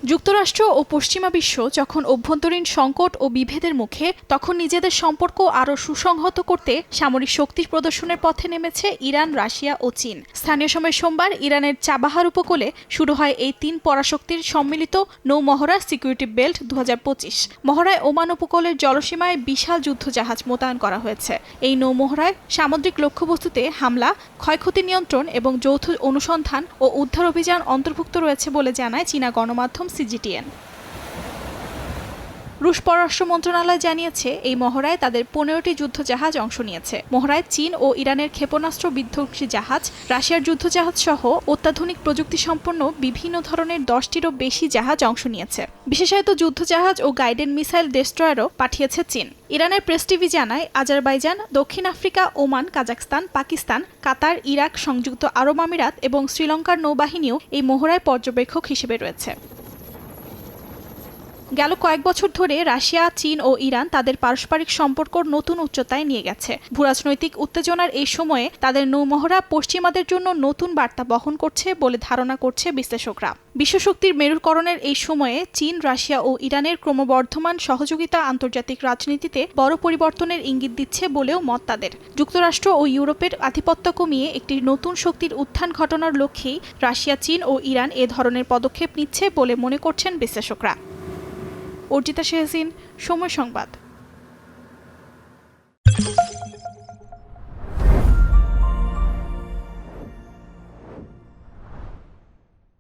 যুক্তরাষ্ট্র ও পশ্চিমা বিশ্ব যখন অভ্যন্তরীণ সংকট ও বিভেদের মুখে, তখন নিজেদের সম্পর্ক আরও সুসংহত করতে সামরিক শক্তি প্রদর্শনের পথে নেমেছে ইরান, রাশিয়া ও চীন। স্থানীয় সময় সোমবার ইরানের চাবাহার উপকূলে শুরু হয় এই তিন পরাশক্তির সম্মিলিত নৌমহড়া সিকিউরিটি বেল্ট 2025। মহড়ায় ওমান উপকূলের জলসীমায় বিশাল যুদ্ধজাহাজ মোতায়েন করা হয়েছে। এই নৌমহড়ায় সামুদ্রিক লক্ষ্যবস্তুতে হামলা, ক্ষয়ক্ষতি নিয়ন্ত্রণ এবং যৌথ অনুসন্ধান ও উদ্ধার অভিযান অন্তর্ভুক্ত রয়েছে বলে জানায় চীনা গণমাধ্যম CGTN। রুশ পররাষ্ট্র মন্ত্রণালয় জানিয়েছে, এই মহড়ায় তাদের 15টি যুদ্ধজাহাজ অংশ নিয়েছে। মহড়ায় চীন ও ইরানের ক্ষেপণাস্ত্র বিধ্বংসী জাহাজ, রাশিয়ার যুদ্ধজাহাজ সহ অত্যাধুনিক প্রযুক্তি সম্পন্ন বিভিন্ন ধরনের 10টিরও বেশি জাহাজ অংশ নিয়েছে। বিশেষায়িত যুদ্ধজাহাজ ও গাইডেড মিসাইল ডেস্ট্রয়ারও পাঠিয়েছে চীন। ইরানের প্রেস টিভি জানায়, আজারবাইজান, দক্ষিণ আফ্রিকা, ওমান, কাজাখস্তান, পাকিস্তান, কাতার, ইরাক, সংযুক্ত আরব আমিরাত এবং শ্রীলঙ্কার নৌবাহিনীও এই মহড়ায় পর্যবেক্ষক হিসেবে রয়েছে। গেল কয়েক বছর ধরে রাশিয়া, চীন ও ইরান তাদের পারস্পরিক সম্পর্ক নতুন উচ্চতায় নিয়ে গেছে। ভূরাজনৈতিক উত্তেজনার এই সময়ে তাদের নৌমহড়া পশ্চিমাদের জন্য নতুন বার্তা বহন করছে বলে ধারণা করছে বিশ্লেষকরা। বিশ্বশক্তির মেরুকরণের এই সময়ে চীন, রাশিয়া ও ইরানের ক্রমবর্ধমান সহযোগিতা আন্তর্জাতিক রাজনীতিতে বড় পরিবর্তনের ইঙ্গিত দিচ্ছে বলেও মত তাদের। যুক্তরাষ্ট্র ও ইউরোপের আধিপত্য কমিয়ে একটি নতুন শক্তির উত্থান ঘটানোর লক্ষ্যেই রাশিয়া, চীন ও ইরান এ ধরনের পদক্ষেপ নিচ্ছে বলে মনে করছেন বিশ্লেষকরা। অর্জিতা শেহসিন, সময় সংবাদ।